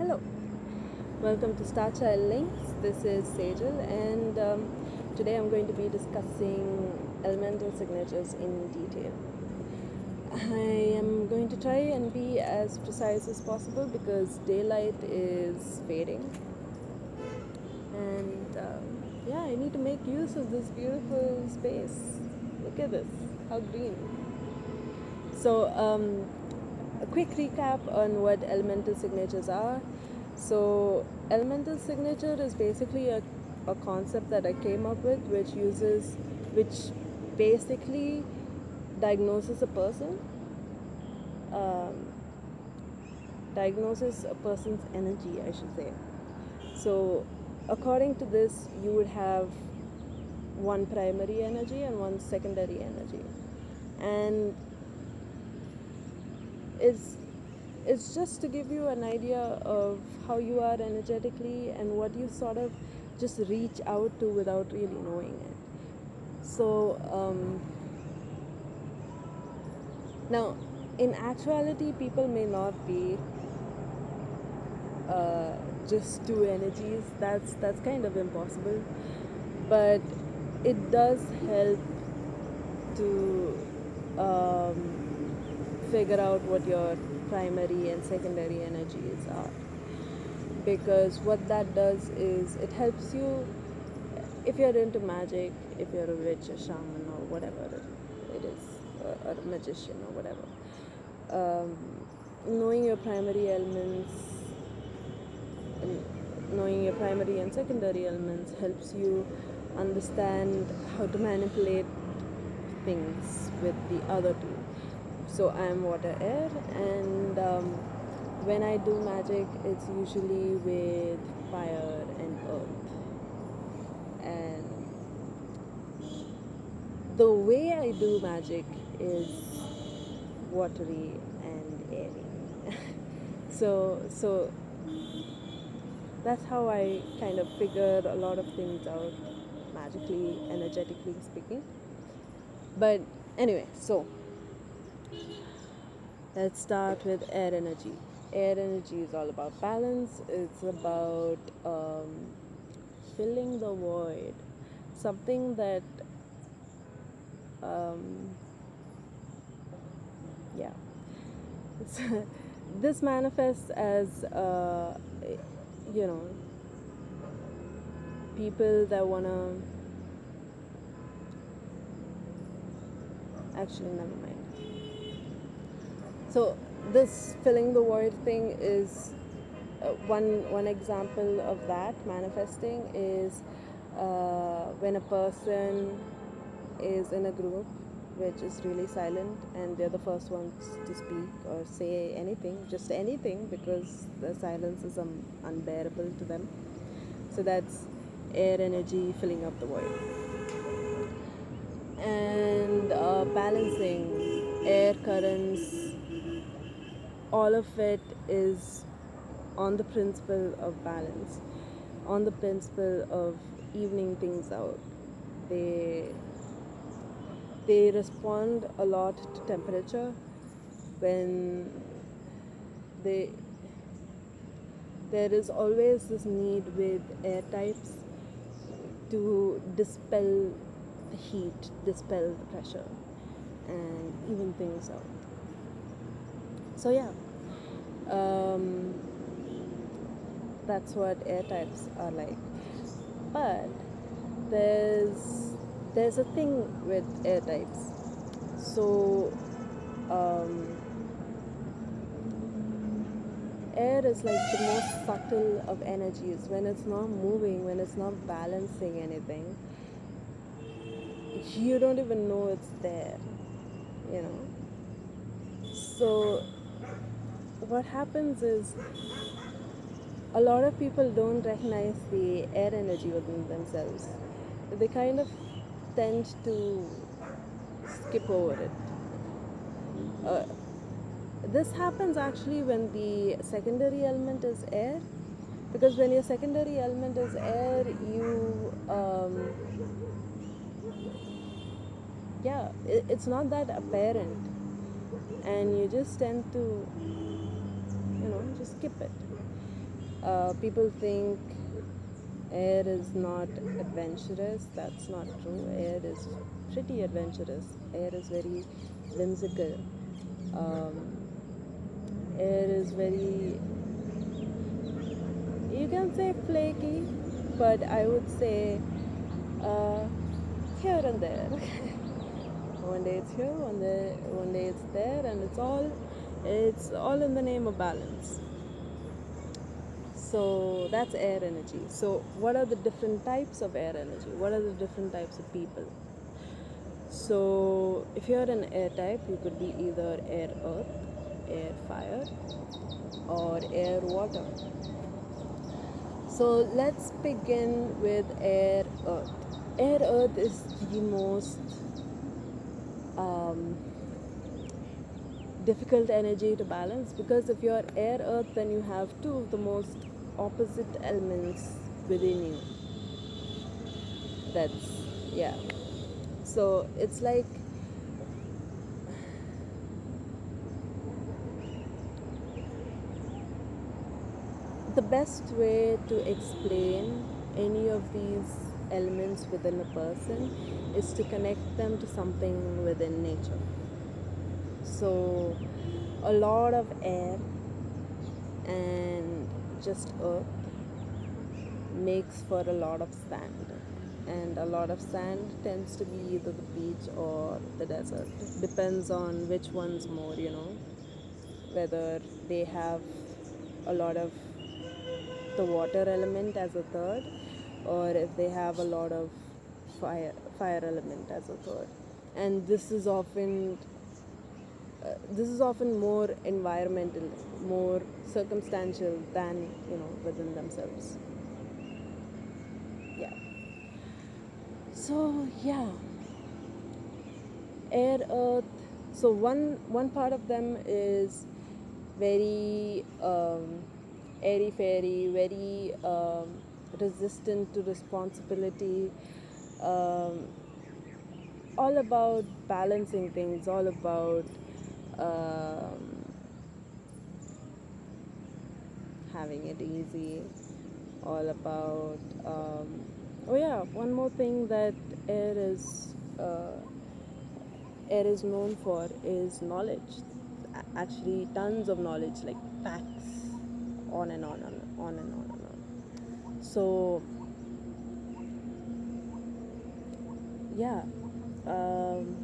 Hello, welcome to Star Child Links. This is Sejal, and today I'm going to be discussing elemental signatures in detail. I am going to try and be as precise as possible because daylight is fading, and yeah, I need to make use of this beautiful space. Look at this, how green. So, a quick recap on what elemental signatures are. So, elemental signature is basically a concept that I came up with, which basically diagnoses a person, um, diagnoses a person's energy, I should say. So, according to this, you would have one primary energy and one secondary energy, and it's just to give you an idea of how you are energetically and what you sort of just reach out to without really knowing it. So now, in actuality, people may not be uh, just two energies. That's kind of impossible, but it does help to figure out what your primary and secondary energies are, because what that does is it helps you if you're into magic, if you're a witch, a shaman, or whatever it is, or a magician or whatever. Knowing your primary elements and knowing your primary and secondary elements helps you understand how to manipulate things with the other two. So I am water, air, and when I do magic, it's usually with fire and earth. And the way I do magic is watery and airy. so that's how I kind of figured a lot of things out, magically, energetically speaking. But anyway, so let's start with air energy. Air energy is all about balance. It's about filling the void, something that um, yeah. This manifests as you know, people that wanna, actually, never mind. So this filling the void thing is one example of that manifesting is when a person is in a group which is really silent and they're the first ones to speak or say anything, just anything, because the silence is unbearable to them. So that's air energy filling up the void. And balancing air currents, all of it is on the principle of balance, on the principle of evening things out. They they respond a lot to temperature. When they there is always this need with air types to dispel the heat, dispel the pressure, and even things out. So yeah, that's what air types are like. But there's a thing with air types. So air is like the most subtle of energies. When it's not moving, when it's not balancing anything, you don't even know it's there, you know. So what happens is a lot of people don't recognize the air energy within themselves. They kind of tend to skip over it. Uh, this happens actually when the secondary element is air, because when your secondary element is air, you it's not that apparent, and you just tend to just skip it. People think air is not adventurous. That's not true. Air is pretty adventurous. Air is very whimsical. Um, Air is very, you can say flaky, but I would say uh, here and there. One day it's here, one day it's there, and it's all in the name of balance. So that's air energy. So what are the different types of air energy? What are the different types of people? So if you're an air type, you could be either air earth, air fire, or air water. So let's begin with air earth. Air earth is the most um, difficult energy to balance, because if you're air earth, then you have two of the most opposite elements within you. That's, yeah. So it's like the best way to explain any of these elements within a person is to connect them to something within nature. So a lot of air and just earth makes for a lot of sand, and a lot of sand tends to be either the beach or the desert. Depends on which one's more, whether they have a lot of the water element as a third, or if they have a lot of fire element as a third. And this is often more environmental, more circumstantial than within themselves. Yeah. So yeah, air, earth. So one part of them is very airy fairy, very resistant to responsibility, um, all about balancing things, all about um, having it easy, all about oh yeah, one more thing that air is uh, air is known for is knowledge. Actually, tons of knowledge, like facts, on and on and on and on and on. So yeah, um,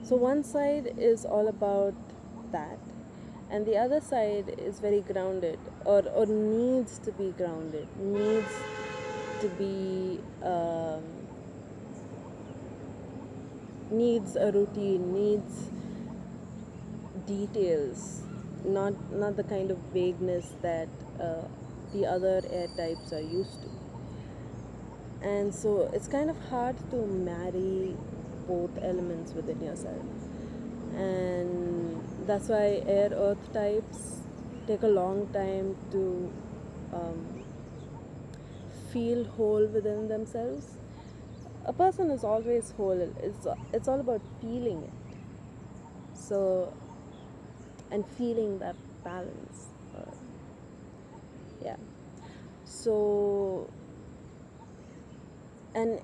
so one side is all about that, and the other side is very grounded, or needs to be grounded, needs to be needs a routine, needs details, not the kind of vagueness that the other air types are used to. And so it's kind of hard to marry both elements within yourself, and that's why air earth types take a long time to um, feel whole within themselves. A person is always whole. It's all about feeling it. So, and feeling that balance. Yeah. So an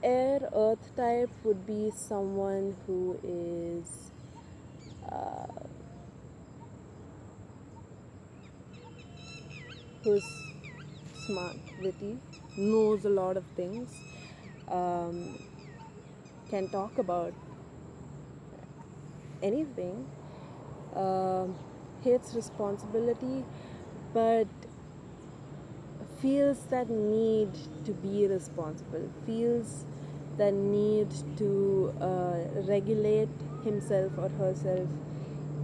air earth type would be someone who is uh, who's smart, witty, knows a lot of things, um, can talk about anything, um, hates responsibility, but feels that need to be responsible, feels that need to regulate himself or herself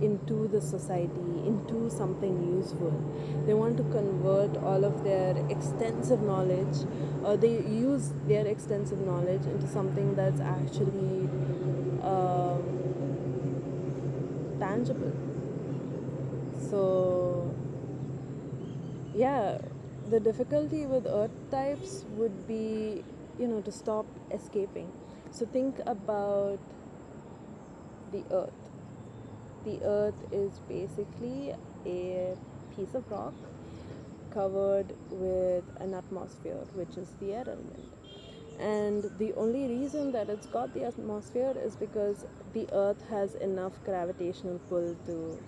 into the society, into something useful. They want to convert all of their extensive knowledge, or they use their extensive knowledge into something that's actually um, tangible. So yeah, the difficulty with earth types would be, to stop escaping. So think about the earth. The earth is basically a piece of rock covered with an atmosphere, which is the air element. And the only reason that it's got the atmosphere is because the earth has enough gravitational pull to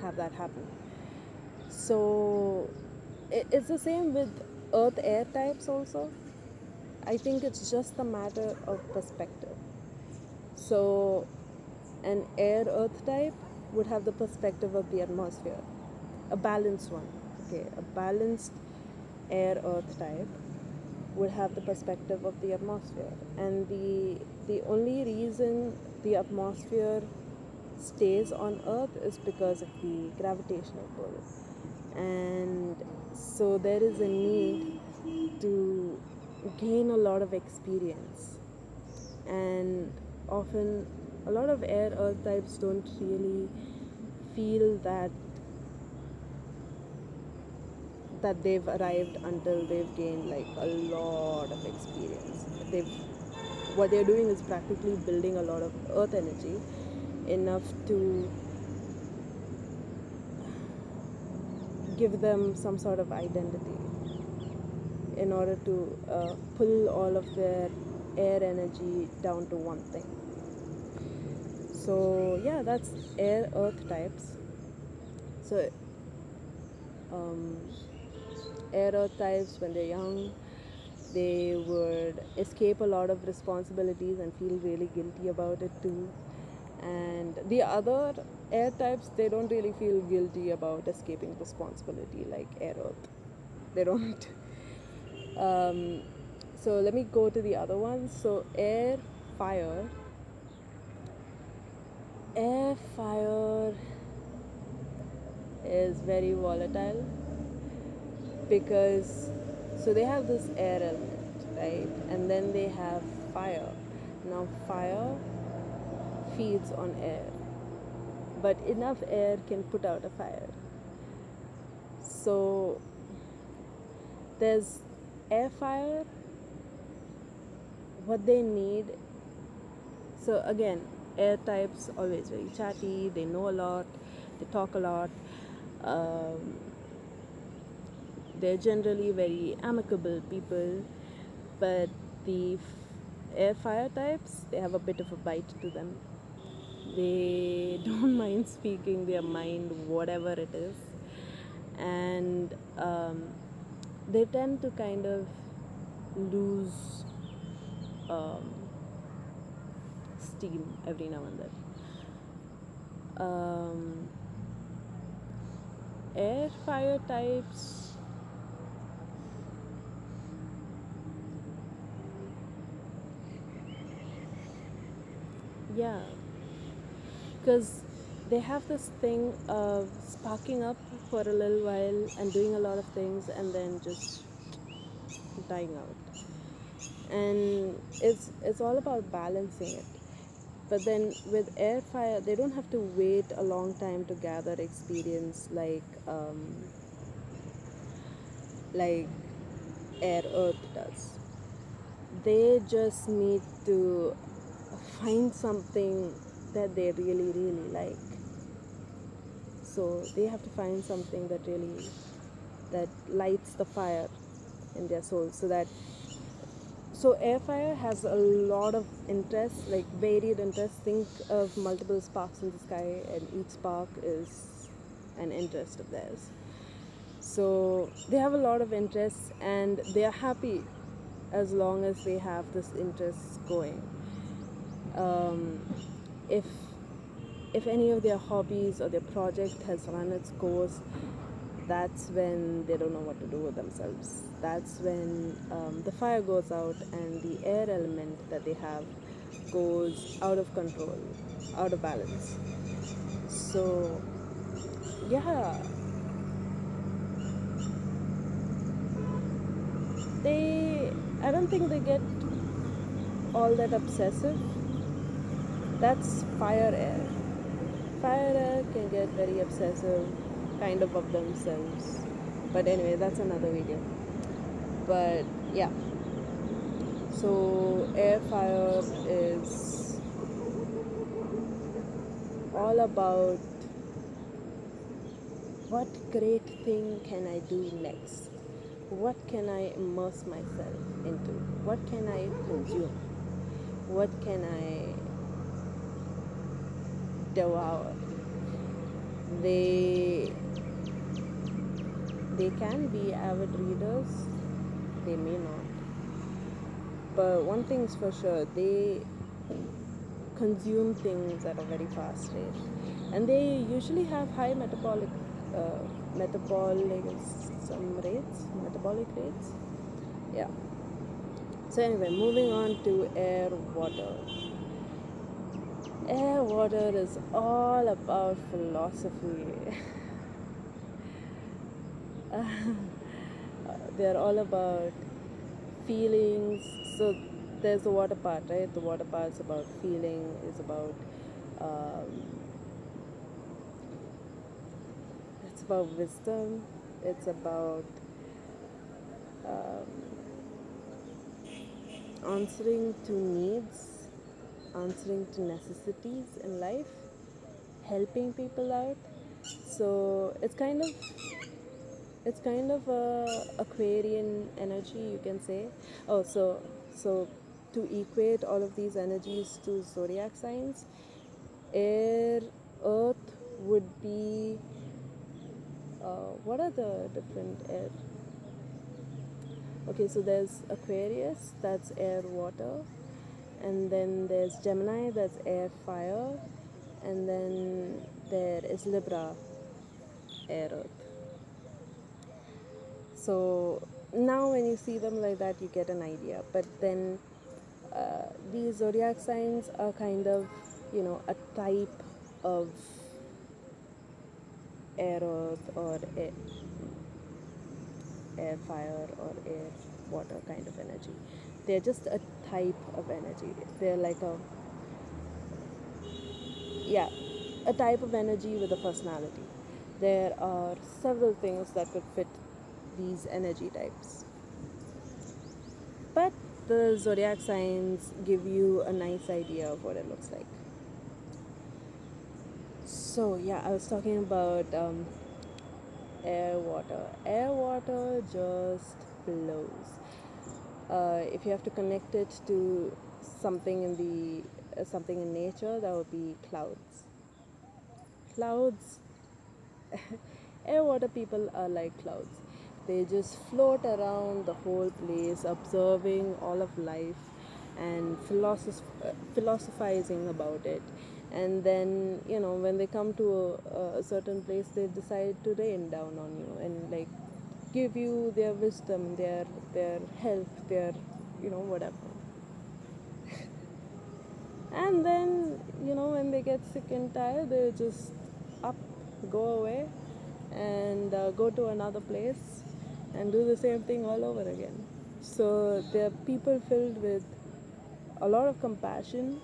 have that happen. So it's the same with earth air types also. I think it's just a matter of perspective. So an air earth type would have the perspective of the atmosphere, a balanced one. Okay, a balanced air earth type would have the perspective of the atmosphere, and the only reason the atmosphere stays on earth is because of the gravitational pull. And so there is a need to gain a lot of experience, and often a lot of air earth types don't really feel that they've arrived until they've gained like a lot of experience. What they're doing is practically building a lot of earth energy, enough to give them some sort of identity in order to pull all of their air energy down to one thing. So yeah, that's air earth types. So air earth types, when they're young, they would escape a lot of responsibilities and feel really guilty about it too. And the other air types, they don't really feel guilty about escaping responsibility like air earth. They don't. So let me go to the other ones. So air fire. Air fire is very volatile because so they have this air element, right? And then they have fire. Now fire feeds on air, but enough air can put out a fire. So there's air fire. What they need, so again, air types always very chatty, they know a lot, they talk a lot, they're generally very amicable people, but the air fire types, they have a bit of a bite to them. They don't mind speaking their mind, whatever it is, and they tend to kind of lose steam every now and then. Air fire types, yeah, because they have this thing of sparking up for a little while and doing a lot of things and then just dying out. And it's all about balancing it. But then with air fire, they don't have to wait a long time to gather experience like air earth does. They just need to find something that they really really like. So they have to find something that lights the fire in their soul. So air fire has a lot of interests, like varied interests. Think of multiple sparks in the sky, and each spark is an interest of theirs. So they have a lot of interests, and they are happy as long as they have this interest going. If any of their hobbies or their project has run its course, that's when they don't know what to do with themselves. That's when the fire goes out and the air element that they have goes out of control, out of balance. So yeah, I don't think they get all that obsessive. That's fire air. Fire air can get very obsessive, kind of themselves. But anyway, that's another video. But yeah, so air fire is all about what great thing can I do next? What can I immerse myself into? What can I consume? What can I devour? They they can be avid readers, they may not. But one thing is for sure, they consume things at a very fast rate, and they usually have high uh, metabolic rates. Yeah. So anyway, moving on to air, water. Air, water is all about philosophy. They're all about feelings. So there's the water part, right? The water part's about feeling, is about um, it's about wisdom, it's about um, answering to needs, answering to necessities in life, helping people out. So it's kind of a Aquarian energy, you can say. Oh, so to equate all of these energies to zodiac signs, air, earth would be what are the different air? Okay, so there's Aquarius, that's air, water, and then there's Gemini, that's air, fire, and then there is Libra, air, earth. So now when you see them like that, you get an idea. But then these zodiac signs are kind of, a type of air, earth, or air, fire, or air, water kind of energy. They're just a type of energy. They're like yeah, a type of energy with a personality. There are several things that could fit these energy types. But the zodiac signs give you a nice idea of what it looks like. So, yeah, I was talking about air, water. Air, water just flows. If you have to connect it to something in something in nature, that would be clouds. Clouds, air, water people are like clouds. They just float around the whole place, observing all of life and philosophizing about it. And then, when they come to a certain place, they decide to rain down on you and like give you their wisdom, their help, their whatever. And then, when they get sick and tired, they just up, go away, and go to another place and do the same thing all over again. So they're people filled with a lot of compassion.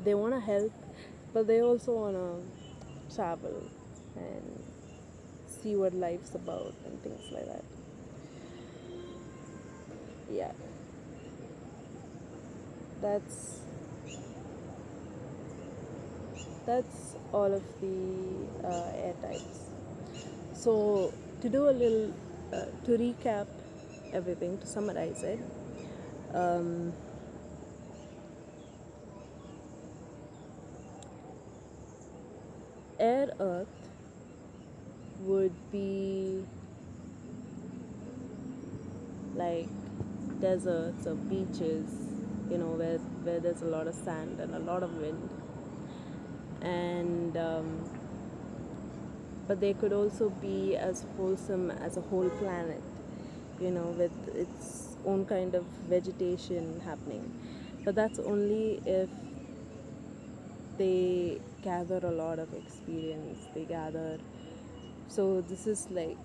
They want to help, but they also want to travel and see what life's about and things like that. Yeah, that's that's all of the air types. So to do a little, to recap everything, to summarize it, um, air, earth would be like deserts or beaches, where there's a lot of sand and a lot of wind, and but they could also be as wholesome as a whole planet, with its own kind of vegetation happening. But that's only if they gather a lot of experience. They gather. So this is like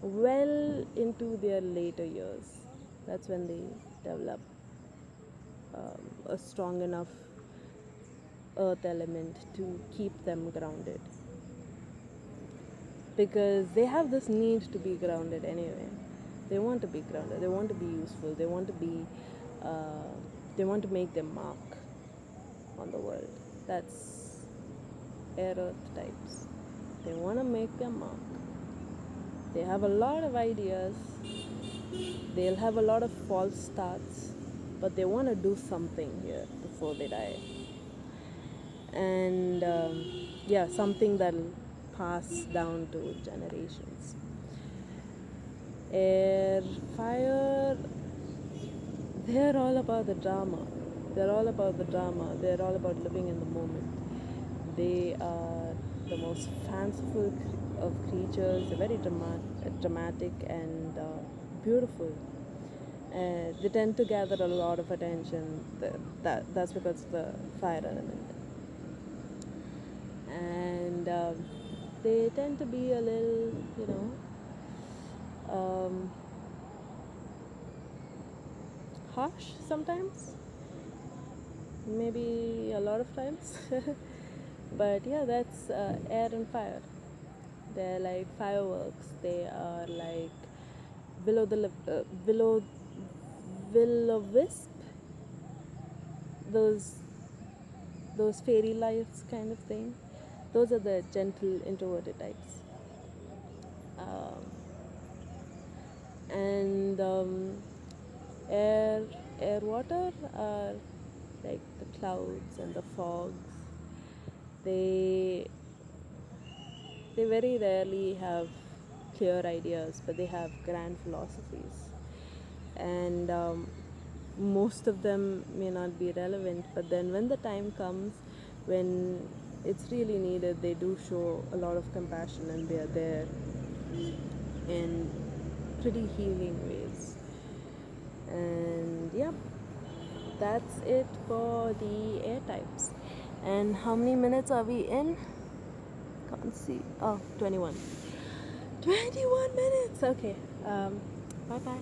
well into their later years. That's when they develop a strong enough earth element to keep them grounded. Because they have this need to be grounded anyway. They want to be grounded. They want to be useful. They want to be. Uh, they want to make their mark on the world. That's air earth types. They want to make their mark. They have a lot of ideas. They'll have a lot of false starts, but they want to do something here before they die. And yeah, something that'll pass down to generations. Air, fire, they're all about the drama. They're all about the drama. They're all about living in the moment. They are the most fanciful of creatures. They're very dramatic and beautiful. They tend to gather a lot of attention. That's because of the fire element. And they tend to be a little, harsh sometimes, maybe a lot of times. But yeah, that's air and fire. They're like fireworks. They are like will o wisp, those fairy lights kind of thing. Those are the gentle introverted types. Um, and air water are like the clouds and the fogs. They very rarely have clear ideas, but they have grand philosophies, and most of them may not be relevant, but then when the time comes when it's really needed, they do show a lot of compassion, and they are there in pretty healing ways. And yeah, that's it for the air types. And how many minutes are we in? Can't see. Oh, 21 minutes. Okay. Bye bye.